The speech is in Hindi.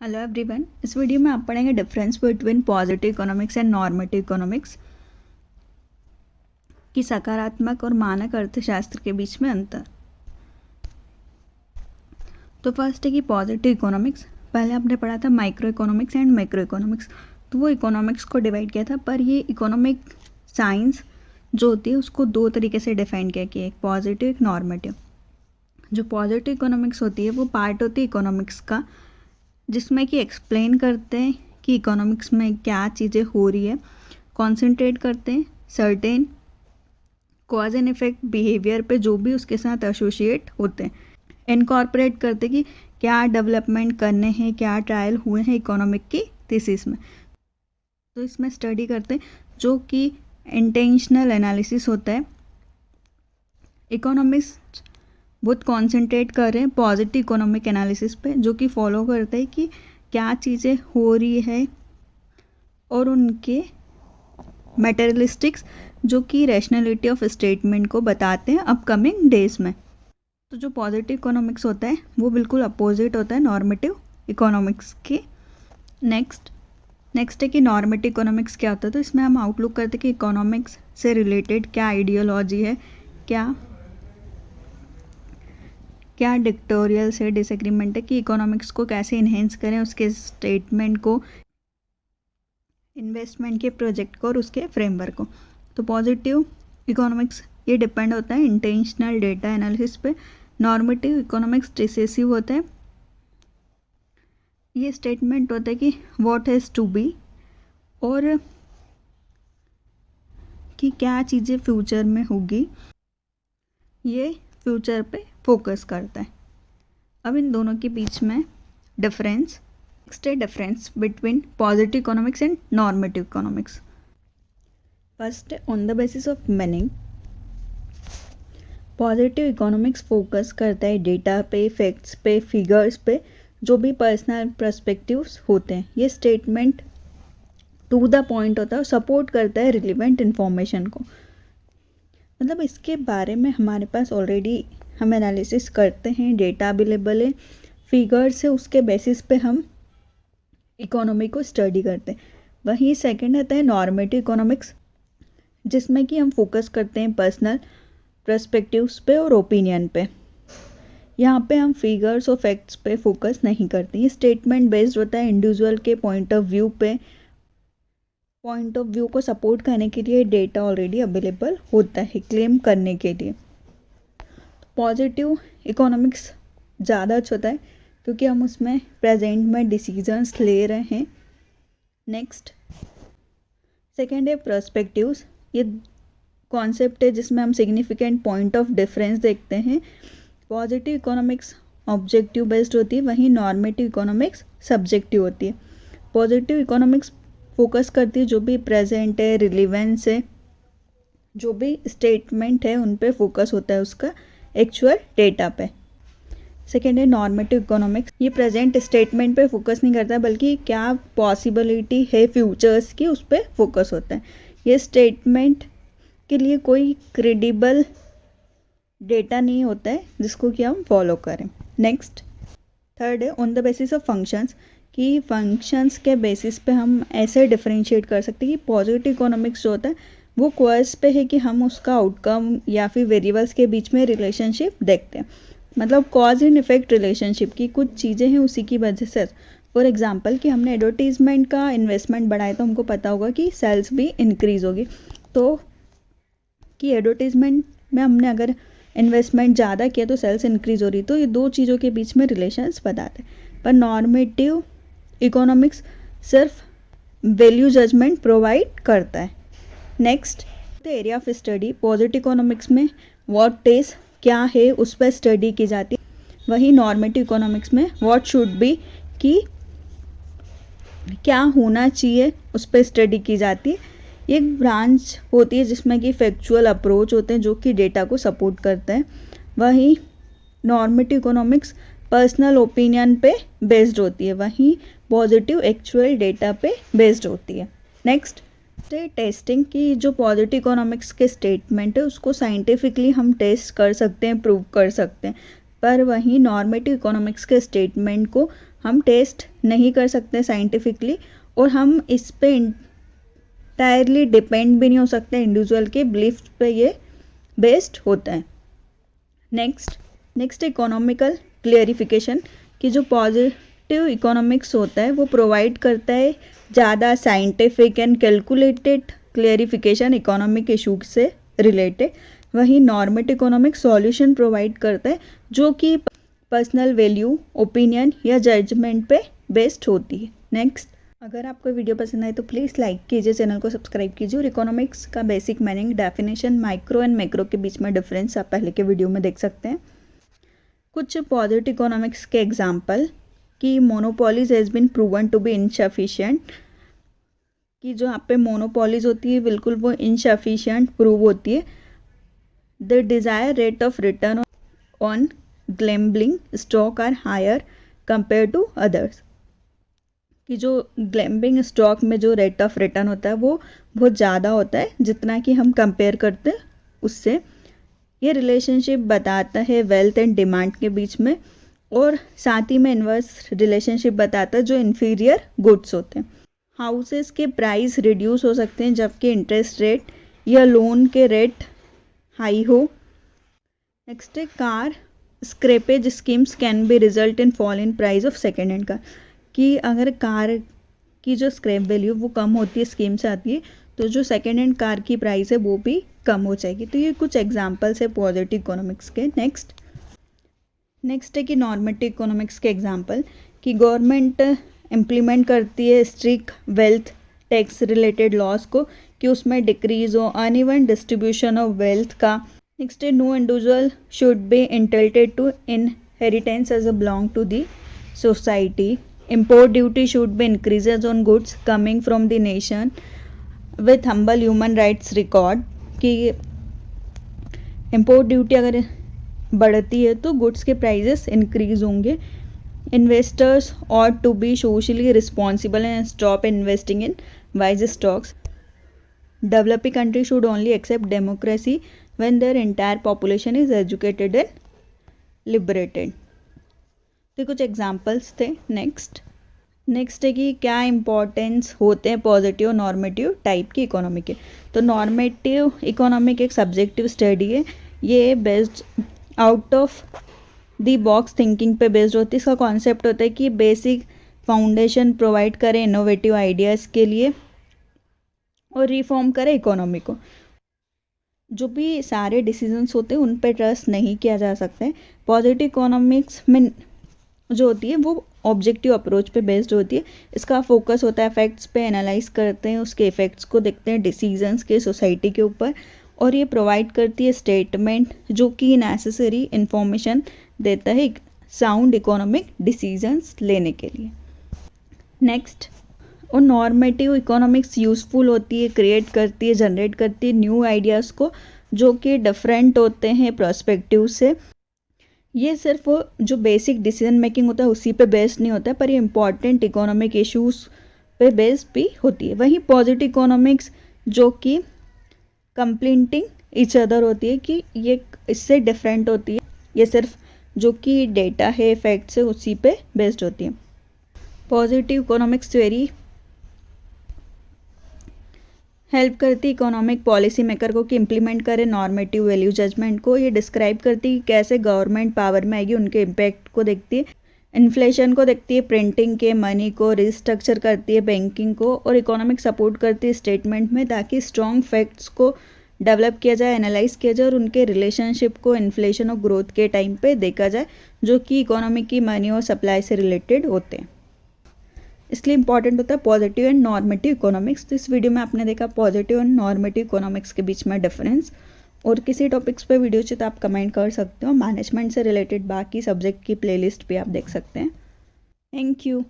Hello everyone. इस वीडियो में आप पढ़ेंगे difference between positive economics and normative economics की सकारात्मक और मानक अर्थशास्त्र के बीच में अंतर। तो फर्स्ट है कि पॉजिटिव इकोनॉमिक्स, पहले आपने पढ़ा था micro economics and macro economics. तो वो इकोनॉमिक्स को डिवाइड किया था, पर ये इकोनॉमिक साइंस जो होती है उसको दो तरीके से डिफाइन किया कि एक पॉजिटिव एक नॉर्मेटिव। जो पॉजिटिव इकोनॉमिक्स होती है वो पार्ट होती है इकोनॉमिक्स का, जिसमें कि एक्सप्लेन करते हैं कि इकोनॉमिक्स में क्या चीज़ें हो रही है, कॉन्सेंट्रेट करते हैं certain cause and effect behaviour पे जो भी उसके साथ एसोसिएट होते हैं, इनकॉर्पोरेट करते कि क्या डेवलपमेंट करने हैं, क्या ट्रायल हुए हैं इकोनॉमिक की थीसिस में। तो इसमें स्टडी करते हैं जो कि इंटेंशनल एनालिसिस होता है। इकोनॉमिस्ट बहुत कॉन्सेंट्रेट कर रहे हैं पॉजिटिव इकोनॉमिक एनालिसिस पे, जो कि फॉलो करते हैं कि क्या चीज़ें हो रही है और उनके मटेरियलिस्टिक्स जो कि रैशनैलिटी ऑफ स्टेटमेंट को बताते हैं अपकमिंग डेज में। तो जो पॉजिटिव इकोनॉमिक्स होता है वो बिल्कुल अपोजिट होता है नॉर्मेटिव इकोनॉमिक्स के। नेक्स्ट है कि नॉर्मेटिव इकोनॉमिक्स क्या होता है। तो इसमें हम आउटलुक करते हैं कि इकोनॉमिक्स से रिलेटेड क्या आइडियोलॉजी है, क्या डिक्टोरियल से डिसएग्रीमेंट है कि इकोनॉमिक्स को कैसे इन्हेंस करें, उसके स्टेटमेंट को, इन्वेस्टमेंट के प्रोजेक्ट को और उसके फ्रेमवर्क को। तो पॉजिटिव इकोनॉमिक्स ये डिपेंड होता है इंटेंशनल डेटा एनालिसिस पे। नॉर्मेटिव इकोनॉमिक्स डिसेसिव होता है। ये स्टेटमेंट होता है कि व्हाट हैज़ टू बी और कि क्या चीज़ें फ्यूचर में होगी, ये फ्यूचर पे फोकस करता है। अब इन दोनों के बीच में डिफरेंस, नेक्स्ट है difference between positive economics and normative economics. First on the basis of meaning, positive economics focus करता है डेटा पे, फैक्ट्स पे, फिगर्स पे, जो भी पर्सनल पर्सपेक्टिव्स होते हैं। ये स्टेटमेंट टू द पॉइंट होता है और सपोर्ट करता है रिलेवेंट इन्फॉर्मेशन को। मतलब इसके बारे में हमारे पास ऑलरेडी हम एनालिसिस करते हैं, डेटा अवेलेबल है, फिगर्स है, उसके बेसिस पे हम इकोनॉमी को स्टडी करते हैं। वहीं सेकंड आता है नॉर्मेटिव इकोनॉमिक्स, जिसमें कि हम फोकस करते हैं पर्सनल पर्सपेक्टिव्स पे और ओपिनियन पे। यहाँ पे हम फिगर्स और फैक्ट्स पे फोकस नहीं करते। ये स्टेटमेंट बेस्ड होता है इंडिविजुअल के पॉइंट ऑफ व्यू पे। पॉइंट ऑफ व्यू को सपोर्ट करने के लिए डेटा ऑलरेडी अवेलेबल होता है क्लेम करने के लिए। पॉजिटिव इकोनॉमिक्स ज़्यादा अच्छा होता है क्योंकि हम उसमें प्रेजेंट में डिसीजंस ले रहे हैं। नेक्स्ट सेकेंड है पर्सपेक्टिव्स। ये कॉन्सेप्ट है जिसमें हम सिग्निफिकेंट पॉइंट ऑफ डिफरेंस देखते हैं। पॉजिटिव इकोनॉमिक्स ऑब्जेक्टिव बेस्ड होती है, वहीं नॉर्मेटिव इकोनॉमिक्स सब्जेक्टिव होती है। पॉजिटिव इकोनॉमिक्स फोकस करती है जो भी प्रेजेंट है, रिलेवेंस है, जो भी स्टेटमेंट है उन पे फोकस होता है उसका एक्चुअल डेटा पे। सेकेंड है नॉर्मेटिव इकोनॉमिक्स, ये प्रेजेंट स्टेटमेंट पे फोकस नहीं करता बल्कि क्या पॉसिबिलिटी है फ्यूचर्स की, उस पर फोकस होता है। ये स्टेटमेंट के लिए कोई क्रेडिबल डेटा नहीं होता है जिसको कि हम फॉलो करें। नेक्स्ट थर्ड है on the basis of functions, कि फंक्शंस के बेसिस पे हम ऐसे डिफरेंशिएट कर सकते हैं कि पॉजिटिव इकोनॉमिक्स जो होता है वो कॉज पे है कि हम उसका आउटकम या फिर वेरिएबल्स के बीच में रिलेशनशिप देखते हैं। मतलब कॉज एंड इफेक्ट रिलेशनशिप की कुछ चीज़ें हैं उसी की वजह से। फॉर एग्जांपल कि हमने एडवर्टीजमेंट का इन्वेस्टमेंट बढ़ाया तो हमको पता होगा कि सेल्स भी इंक्रीज़ होगी। तो कि एडवर्टीजमेंट में हमने अगर इन्वेस्टमेंट ज़्यादा किया तो सेल्स इंक्रीज़ हो रही, तो ये दो चीज़ों के बीच में रिलेशंस बताते हैं। पर नॉर्मेटिव इकोनॉमिक्स सिर्फ वैल्यू जजमेंट प्रोवाइड करता है। Next the area of study, positive economics में व्हाट इज क्या है उस पर स्टडी की जाती है, वहीं नॉर्मेटिव इकोनॉमिक्स में व्हाट शुड बी कि क्या होना चाहिए उस पर स्टडी की जाती है। एक ब्रांच होती है जिसमें कि फैक्चुअल अप्रोच होते हैं जो कि डेटा को सपोर्ट करते हैं, वहीं नॉर्मेटिव इकोनॉमिक्स पर्सनल ओपिनियन पे बेस्ड होती है, वहीं पॉजिटिव एक्चुअल डेटा पे बेस्ड होती है। नेक्स्ट टेस्टिंग, की जो पॉजिटिव इकोनॉमिक्स के स्टेटमेंट है उसको साइंटिफिकली हम टेस्ट कर सकते हैं, प्रूव कर सकते हैं। पर वहीं नॉर्मेटिव इकोनॉमिक्स के स्टेटमेंट को हम टेस्ट नहीं कर सकते साइंटिफिकली, और हम इस पे इंटायरली डिपेंड भी नहीं हो सकते, इंडिविजुअल के बिलीफ पे ये बेस्ड होता है। नेक्स्ट इकोनॉमिकल क्लियरिफिकेशन कि जो पॉजिटिव इकोनॉमिक्स होता है वो प्रोवाइड करता है ज़्यादा scientific and calculated clarification economic issue से रिलेटेड, वहीं नॉर्मेटिव इकोनॉमिक्स सॉल्यूशन प्रोवाइड करता है जो कि पर्सनल वैल्यू, ओपिनियन या जजमेंट पे बेस्ड होती है। नेक्स्ट, अगर आपको वीडियो पसंद आए तो प्लीज़ लाइक कीजिए, चैनल को सब्सक्राइब कीजिए, और इकोनॉमिक्स का basic meaning, definition, micro and macro के बीच में डिफरेंस आप पहले के वीडियो में देख सकते हैं। कुछ पॉजिटिव इकोनॉमिक्स के एग्जांपल कि monopolies has been proven to be insufficient, कि जो आप पे मोनोपोलीज होती है बिल्कुल वो इनसफिशिएंट प्रूव होती है। The desire rate of return on gambling stock are higher compare to others, कि जो ग्लैम्बिंग स्टॉक में जो रेट ऑफ रिटर्न होता है वो बहुत ज़्यादा होता है जितना कि हम कंपेयर करते हैं उससे। ये रिलेशनशिप बताता है वेल्थ एंड डिमांड के बीच में, और साथ ही में इन्वर्स रिलेशनशिप बताता है जो इन्फीरियर गुड्स होते हैं। हाउसेस के प्राइस रिड्यूस हो सकते हैं जबकि इंटरेस्ट रेट या लोन के रेट हाई हो। नेक्स्ट है car scrappage schemes can be result in fall in price of second hand car, कि अगर कार की जो स्क्रैप वैल्यू वो कम होती है, स्कीम से आती है, तो जो सेकेंड हैंड कार की प्राइस है वो भी कम हो जाएगी। तो ये कुछ एग्जांपल्स है पॉजिटिव इकोनॉमिक्स के। नेक्स्ट है कि नॉर्मेटिव इकोनॉमिक्स के एग्जांपल कि गवर्नमेंट इम्प्लीमेंट करती है strict wealth tax related laws को कि उसमें डिक्रीज हो, अनइवन डिस्ट्रीब्यूशन ऑफ वेल्थ का। नेक्स्ट है no individual should be entitled to inheritance as a belong to the society. Import duty should be increases on goods coming from the nation with humble human rights record, कि import duty अगर बढ़ती है तो goods के prices increase होंगे। Investors ought to be socially responsible and stop investing in wise stocks. Developing country should only accept democracy when their entire population is educated and liberated. तो कुछ एग्जाम्पल्स थे। नेक्स्ट है कि क्या इम्पोर्टेंस होते हैं पॉजिटिव और नॉर्मेटिव टाइप की इकोनॉमी के। तो नॉर्मेटिव इकोनॉमिक एक सब्जेक्टिव स्टडी है, ये based out of the box thinking पे बेस्ड होती है। इसका कॉन्सेप्ट होता है कि बेसिक फाउंडेशन प्रोवाइड करें इनोवेटिव आइडियाज़ के लिए और रिफॉर्म करें इकोनॉमी को। जो भी सारे डिसीजंस होते हैं उन पे ट्रस्ट नहीं किया जा सकता है। पॉजिटिव इकोनॉमिक्स में जो होती है वो ऑब्जेक्टिव अप्रोच पे बेस्ड होती है। इसका फोकस होता है फैक्ट्स पे, एनालाइज करते हैं उसके इफ़ेक्ट्स को, देखते हैं डिसीजंस के सोसाइटी के ऊपर, और ये प्रोवाइड करती है स्टेटमेंट जो कि नेसेसरी इंफॉर्मेशन देता है साउंड इकोनॉमिक डिसीजंस लेने के लिए। नेक्स्ट, और नॉर्मेटिव इकोनॉमिक्स यूज़फुल होती है, क्रिएट करती है, जनरेट करती है न्यू आइडियाज़ को जो कि डिफरेंट होते हैं प्रोस्पेक्टिव से। ये सिर्फ जो बेसिक डिसीजन मेकिंग होता है उसी पे बेस्ड नहीं होता है, पर ये इंपॉर्टेंट इकोनॉमिक इश्यूज पे बेस्ड भी होती है। वहीं पॉजिटिव इकोनॉमिक्स जो कि कंप्लीटिंग ईच अदर होती है, कि ये इससे डिफरेंट होती है, ये सिर्फ जो कि डेटा है, फैक्ट्स है, उसी पे बेस्ड होती है। पॉजिटिव इकोनॉमिक्स थ्योरी हेल्प करती है इकोनॉमिक पॉलिसी मेकर को कि इम्प्लीमेंट करें नॉर्मेटिव वैल्यू जजमेंट को। ये डिस्क्राइब करती है कि कैसे गवर्नमेंट पावर में आएगी, उनके इम्पैक्ट को देखती है, इन्फ्लेशन को देखती है, प्रिंटिंग के मनी को रिस्ट्रक्चर करती है, बैंकिंग को, और इकोनॉमिक सपोर्ट करती है स्टेटमेंट में, ताकि स्ट्रॉन्ग फैक्ट्स को डेवलप किया जाए, एनालाइज किया जाए और उनके रिलेशनशिप को इन्फ्लेशन और ग्रोथ के टाइम पे देखा जाए, जो कि इकोनॉमी की मनी और सप्लाई से रिलेटेड होते हैं। इसलिए इंपॉर्टेंट होता है पॉजिटिव एंड नॉर्मेटिव इकोनॉमिक्स। तो इस वीडियो में आपने देखा पॉजिटिव एंड नॉर्मेटिव इकोनॉमिक्स के बीच में डिफरेंस। और किसी टॉपिक्स पे वीडियो चाहिए तो आप कमेंट कर सकते हो। मैनेजमेंट से रिलेटेड बाकी सब्जेक्ट की प्लेलिस्ट भी आप देख सकते हैं। Thank you.